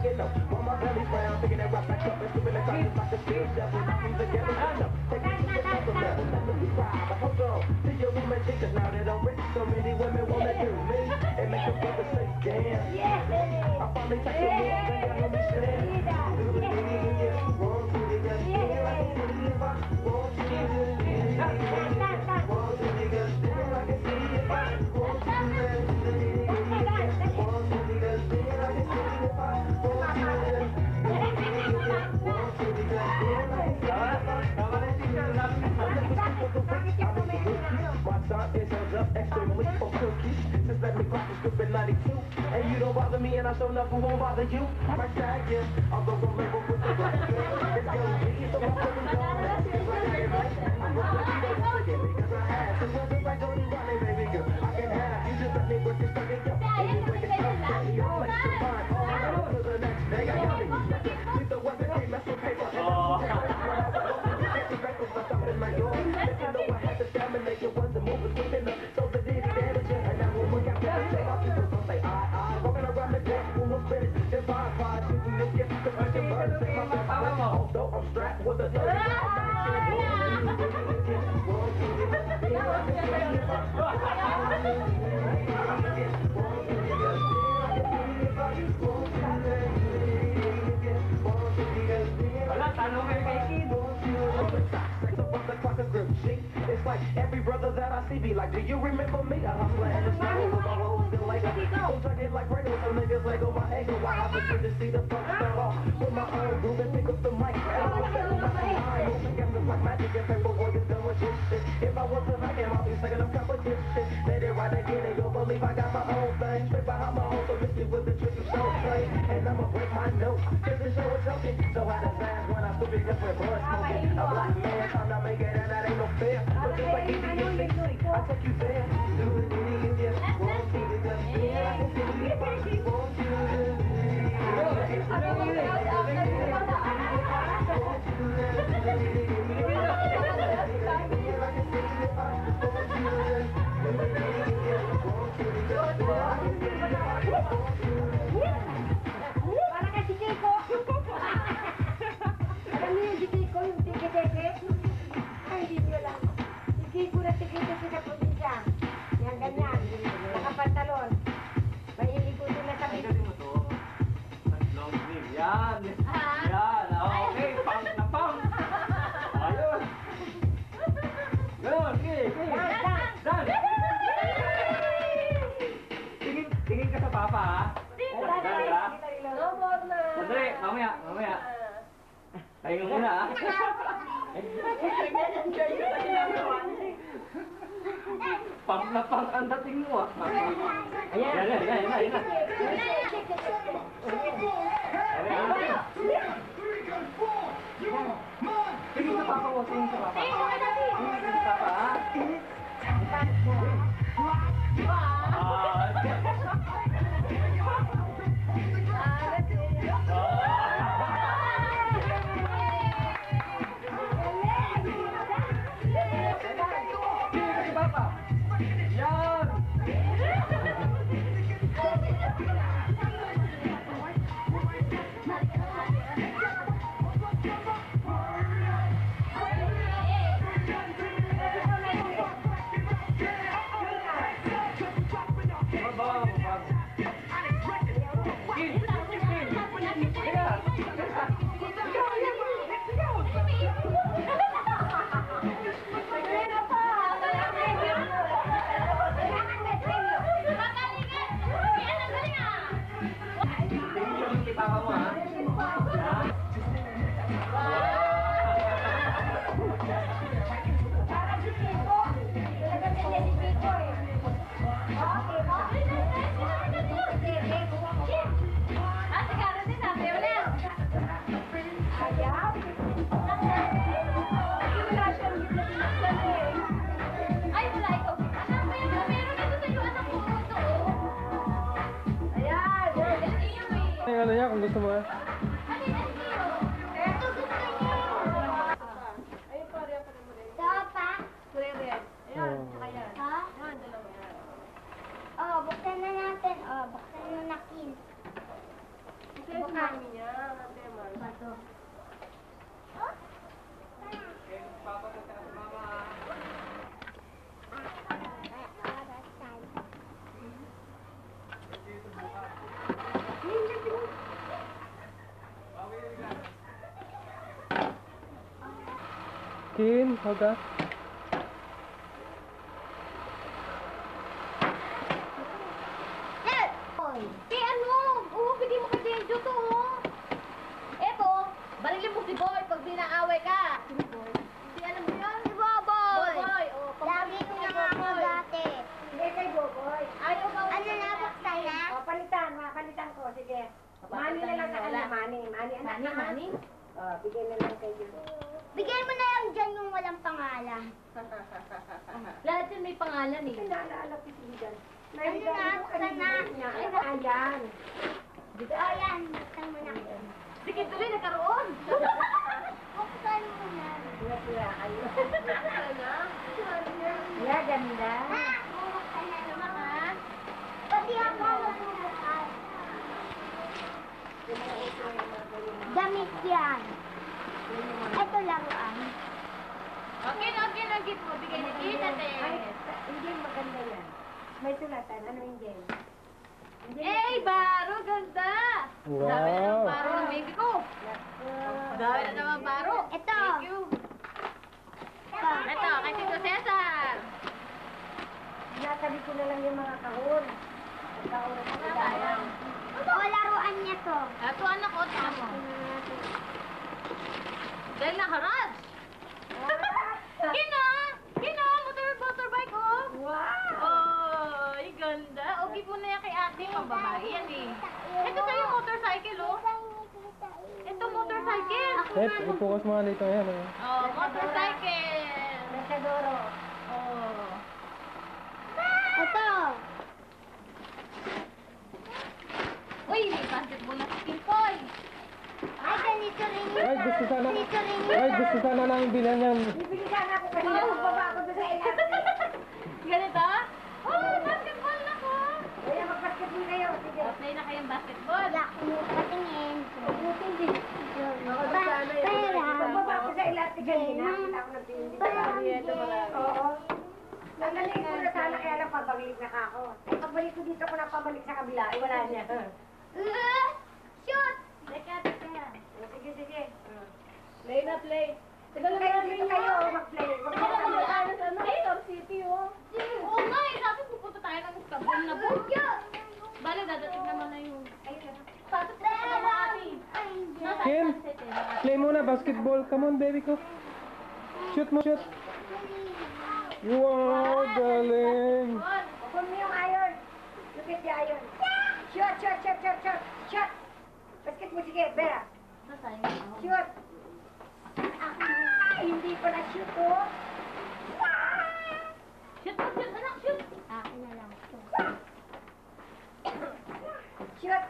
you know. While my belly's round, thinking that rock back up and stupid like I like the speed devil. I'm together, I know. Take it to another level, let me cry. But hold on, to your woman, cause now that I'm rich, so many women wanna do me. And make them brother say, damn. I finally take the move, then you understand. Do the thing you get, wrong to the gut. Feel like a city if I want to do the thing. Wrong to the gut, feel like a city if I want to do the thing. Wrong to the gut, feel like a city if I want to do the thing. Wrong to the gut, feel like a city if I my son is held up extremely for cookies. Since let me crack the script in 92. And you don't bother me and I show enough who won't bother you. My tag, yeah, I'll go from label with the black girl. It's gonna be so much fun going on. I'm gonna be there to forget me cause I had to wear the right on running, baby girl. I can have you just let me work this fucking yo. And you break it up, and you flex the fine. All I know to the next day, I got it. With the weather, can't mess with paper. And it wasn't moving quick enough, so the did damage it. And now when we got to the check, our people gon' say I. Walking around the deck, when we're finished, then five, shooting this gift, cause I can burn, take my best friend. Although I'm strapped with a 30, it's like every brother that I see be like, do you remember me? I hustle in the snow with my hoes in Lego. Don't drink it like Prego, some niggas Lego my ego. I have a kid to see the front start off with my own groove and pick up the mic. And I'm setting my mind, moving guesses like magic and paper warriors done with this shit. If I was a vacuum, I'll be singing them competition. Let it right again and you'll believe I got my own thing. Straight behind my home, so miss me with the trick you show play. And I'ma break my note, cause the show is joking. So how does that when I stupid just with blood smoking? A black man trying to make it and that ain't no fair. But just like idiocy, I take you there. Do it, idiot, won't see the gun. Yeah, I can see the fucking won't do it. Para kasi Kiko. Alam niyo yung si Kiko, yung tiki-tiki? Ay, hindi nyo lang. Si Kiko na tiki-tiki sa probinsya. Yan, ganyan. Nakapantalon. Mahilig ko doon na sabi. Ay, mo to. Long sleeve. Yan. Yan. Okay. Pang na pang. Ayun. Ganun. Okay. Dan. Tingin ka sa papa, ha? Sandali. Mamaya. Tayo nga muna, ha? Pang na pang ang dating mo, ha? Ayan na. Tingin sa papa mo, tingin sa papa. Tingin sa papa, ha? Ano niya kung gusto mo. Buksan na natin. Buksan mo na, Kin. Buksan. Hold on. Yes! Eh ano? Oo, bigay mo kay Denjo to, oh. Eto, barilin mo si Boy pag binaaway ka. Si Boy? Hindi alam mo yun? Si Boboy! Boboy, oh. Lagi ko na nga ako dati. Hindi kay Boboy. Ayaw ka Ano na, buksan na? Ah. O, palitan. Mapalitan ko. Sige. Mani na lang sa kanya. Mani. Mani, anak Mani, na. mani. O, bigay na lang kayo. Bigay mo na lang dyan yung walang pangalan. Lahat yun may pangalan eh. Ito naalala ko si Higan. Ano na? Buksan na. Ayan. Oh, yan. Buksan mo na. Sige, tuloy, nagkaroon. Buksan mo na. Nasiraan. Buksan na. Yeah, ganda. Buksan na naman, ha? Pati ako magbubukas. Damit yan. Ito laruan. Okay na, gift mo. Bigay ni Tita, Ay, hindi maganda yan. May sulatan. Ano hindi? Eh, baro, ganda! Wow. Dami na ng baro ng baby ko. Dami na naman baro. Ito. Thank you. Ito, kay Tito Cesar. Natabi ko na lang yung mga kahon. Ang kahon na Sayang. O, laruan niya to. Ito, anak ko, ito mo. Dahil nakaras. Kina, motorbike ko. Wow! Oh, ay ganda. O, give mo na yan kay ate. Mababae yan eh. Ito sa'yo motorcycle, oh. Ito motorcycle. Ipokus mo nga dito. Ayan. Ayan. Oh, motorcycle. Mesadoro. Oh. Ito! Uy, may basketball na si Pimpoy. Ay, ganito rin yun. Ay, gusto sana. Ganito rin yun. Ay, gusto sana namin bilhan yan. Bibili sana ako kanina. Magbaba ako doon sa ilan. Ganito? Oh, basketball na ko. Kaya mag-basketball kayo. Sige. Play na kayong basketball. Wala akong patingin. Patingin din. Ako doon sana yun. Pera. Magbaba ako sa ilan. Sige, nakita ako ng pinili. Ito marami. Oo. Nanggaling ko na sana kaya lang pabalik na ako. Ay, pagbalik ko dito ko na pabalik sa kabila. Ay, wala niya. Shoot! Teka. Sige, sige. Play na play. Kayo dito kayo. Mag-play. City, oh. Oo nga eh, sabi pupunta tayo ng Istanbul na po. Bale, dadating naman na yung... Pasok na ka naman ate. Nasa Kim, sunset eh. play muna basketball. Come on, baby ko. Shoot mo, shoot. Wow, galing. Open mo yung iron. Look at the iron. Shot, shot, shot, shot, shot. Shot. Basket mo, sige, Vera. Nasayang ako. Shoot. Hindi ko na shoot, oh. Shoot, anak, shoot! Akin na lang. Shoot.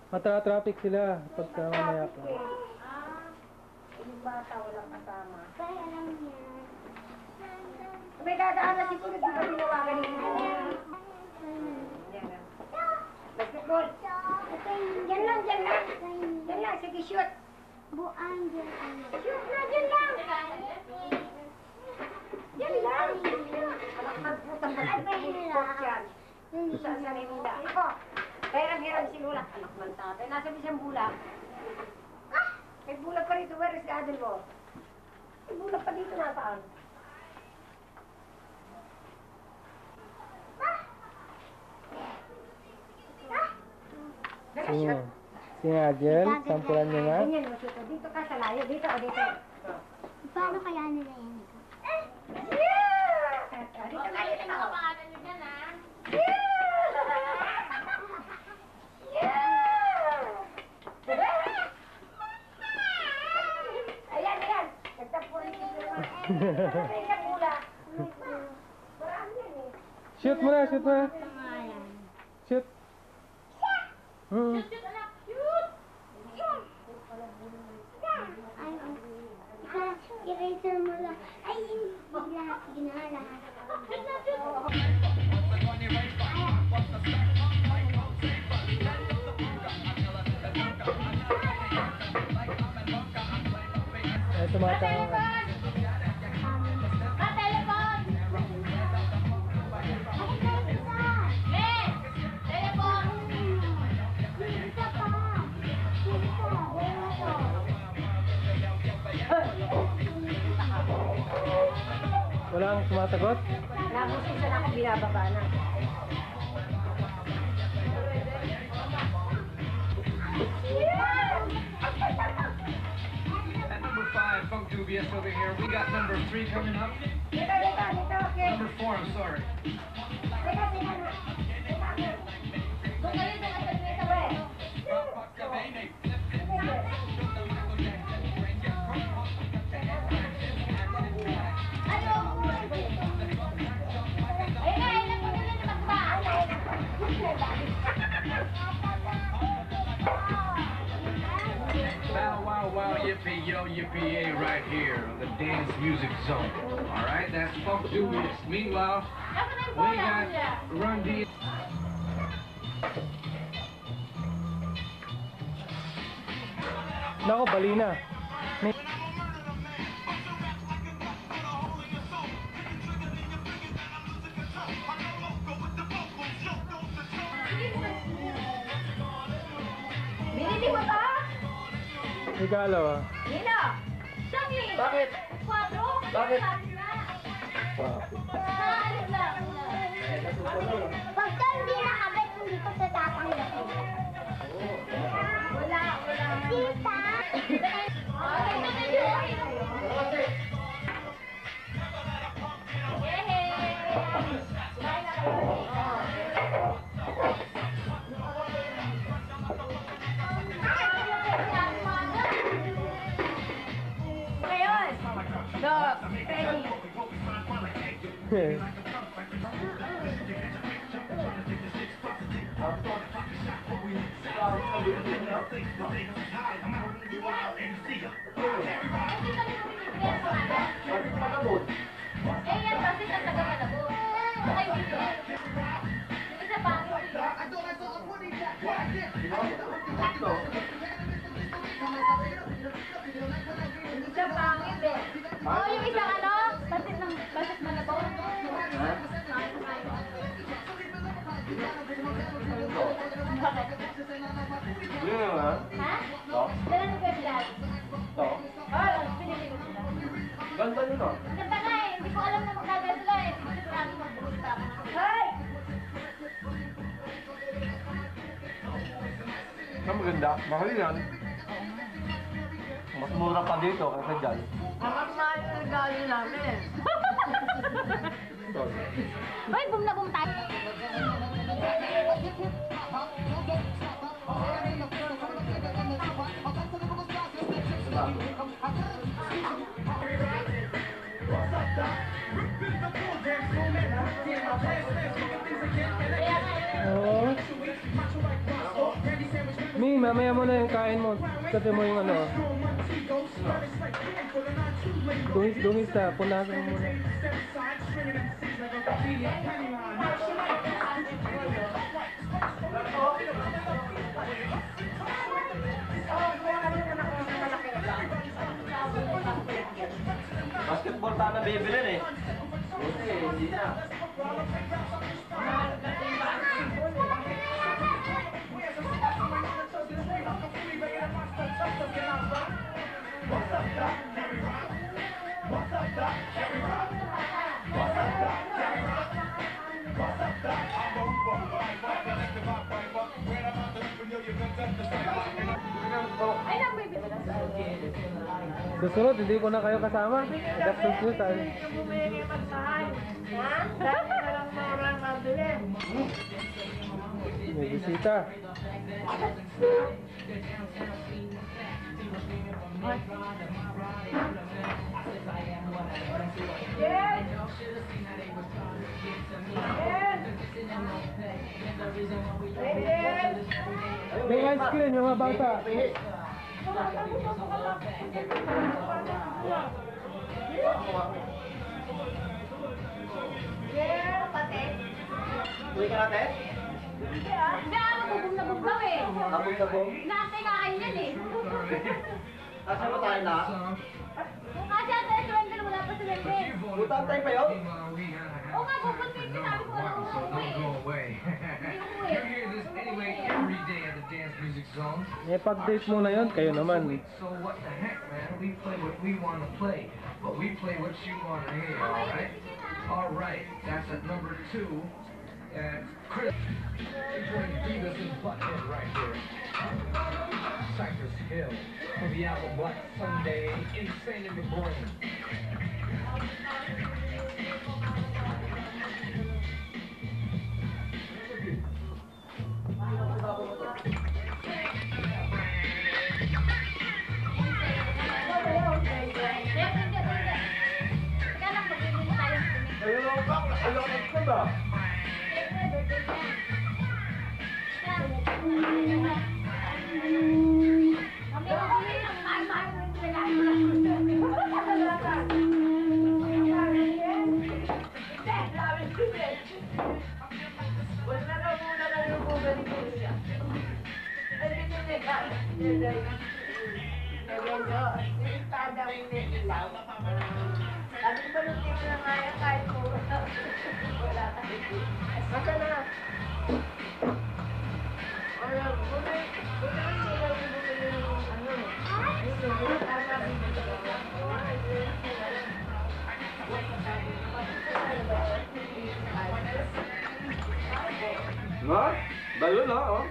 Matra-traffic sila pagka mamaya pa. Yung bata walang kasama. May dadaan na siguro, di ba tinawagan ninyo? Basketball. Yan lang, yan lang. Yan lang, sige, shoot. Shoot na, yan lang. Yan lang. Anak ng putang basketball yan. Saan sa Raymunda? Iko, kaya naghiram si Lula. Anak ng tatay. Nasa isang bulag. May bulag pa rito. Where is the adel mo? May bulag pa dito nasaan? Sino? Si Angel, sampulan niyo nga. Ganyan mo, Chuto. Dito ka sa layo. Dito o dito. Paano kaya nila yan? Dito ka, dito ka. Ano pangalan nyo dyan, ha? Ayan, ayan. Nagtapunan si Lula. Ay, nabula. Marami yan eh. Shoot mo na, shoot mo na. Shoot. Hmm. Shoot, anak! Shoot! Eraser mo lang. Ay, bigla, ginala. Shoot na, shoot! Ay, tumatawag. Telepon! Me! Telepon! Walang sumasagot? Nabusisan ako, binababa na. At number 5, Funk Dubious over here. We got number 3 coming up. Dito, okay. Number 4, I'm sorry. Kung kayo sa kasal mo Bow wow wow yippee yo yippee yay right here on the dance music zone. Alright, that's Funk Dubious. Meanwhile, we got Run D. Nako, bali na. May... Binili mo ba? Regalo ah. Nino! Sabi! Bakit? 4? Bakit? Naalis lang. Pagka hindi nakabit, hindi ko sa tatanggapin. Wala. Tita! Ngayon, Dok, ready. Eh, yan kasi sa taga-Malabo. Kayo dito. Yung isa pa, isa pangit eh. Oh, yung isang ano? Basit Malabo. Yun ha? Ha? Ito? Dala ng February. Ito? Oh, pinili ko sila. Ganda yun o. Ganda nga eh. Hindi ko alam na magkaganda sila eh. Hindi ko namin magbulis pa. Hey! Ang maganda. Mahal yan. Mas mura pa dito kaysa dyan. Ang mahal ng regalo namin. Sorry. Hoy, boom na boom tayo. Oo. Mi, mamaya mo na yung kain mo. Kasi mo yung ano. Dungis na. Punasan mo muna. Basketball sana bibilin eh. Buti, hindi na. Ay, nagbibig. Susunod, hindi ko na kayo kasama. Gastos nyo tayo. Bumili kayo magmahal. Ha? Dahil na lang marang mabili. May bisita. Yes! Yes! May ice cream yung mga bata. Yes! Pati. Uwi ka natin? Hindi ako bubong na bubong eh. Abog na bong? Nakatay nga kayo yan eh. Asa ba tayo na? Kasi ata yung surrender, wala pa surrender. Butang tayo pa yun? Oo nga, Google for Meet, number sinabi ko na one, so don't go away. You hear this anyway every day at the Dance Music Zone. Eh, pag-date muna yun, kayo naman. So what the heck, man? We play what we want to play, but we play what you want to hear, all right? All right, that's at number 2. Chris, featuring Beavis and Butthead right here. Cypress Hill, from the album Black Sunday, Insane in the Brain. Ayun ka, alokit ko ba? Sabi ko nung tingin na nga yan kahit po. Wala tayo. Basta na. Wala, bumay sila yung bumili yung ano. Yung Ha? Balon ha, oh.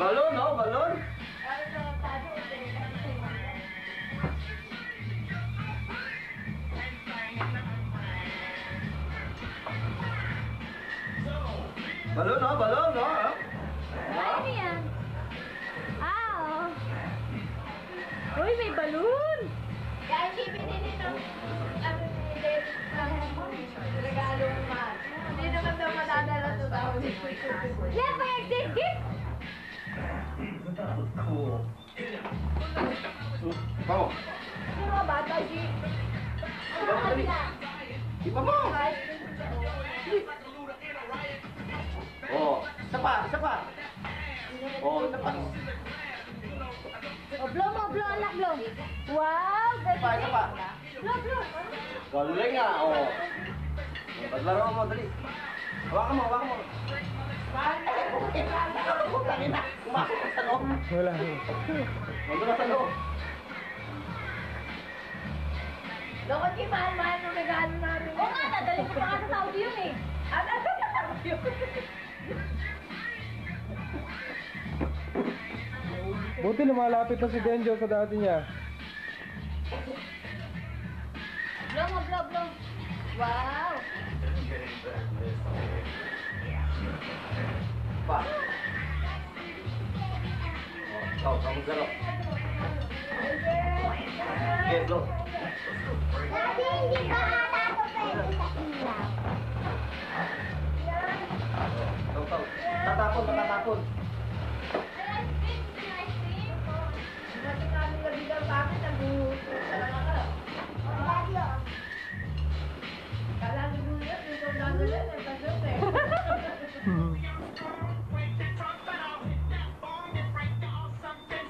Balon, oh, balon. Balon, oh, balon, oh. Ano yan? Ah, oh. Uy, may balloon! Kaya hindi pinili ng ano ni David ng regalong mahal. Hindi naman daw madadala to daw. Yan, may exchange gift! Cool. Oh. Yung mga bata, si... Iba mo, dali. Iba mo. Oh, isa pa, isa pa. Oh, isa pa. Oh, blow mo, blow, anak, blow. Wow, Isa pa, isa pa. blow, blow. Galing nga, oh. Paglaro mo, dali. Hawakan mo, hawakan mo. Kumasok ka sa loob. Wala. Nandun na sa loob. Lokot yung mahal-mahal ng regalo namin. Oo nga, nadali ko pa nga sa Saudi yun eh. Ano sa yun? Buti lumalapit na si Denjo sa dati niya. Blow mo, blow, blow. Wow. Pa. Oh, kamu garo. Okay, go. Dati hindi pa ata ito pwede sa ilaw. Taw. Tatapon, tatapon. Natin namin nabilang kami, nag-uuso. Kala ni Julia, dito gagawin, eh, pasok eh.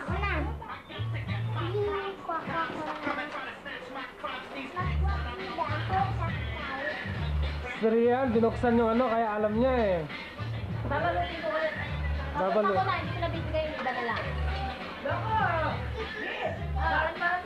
Ako na. Hindi ko Real, binuksan yung ano, kaya alam niya eh. Babalutin ko ulit. Babalot. Ako na, hindi ko nabibigay yung iba na lang. Loko! Bakit parang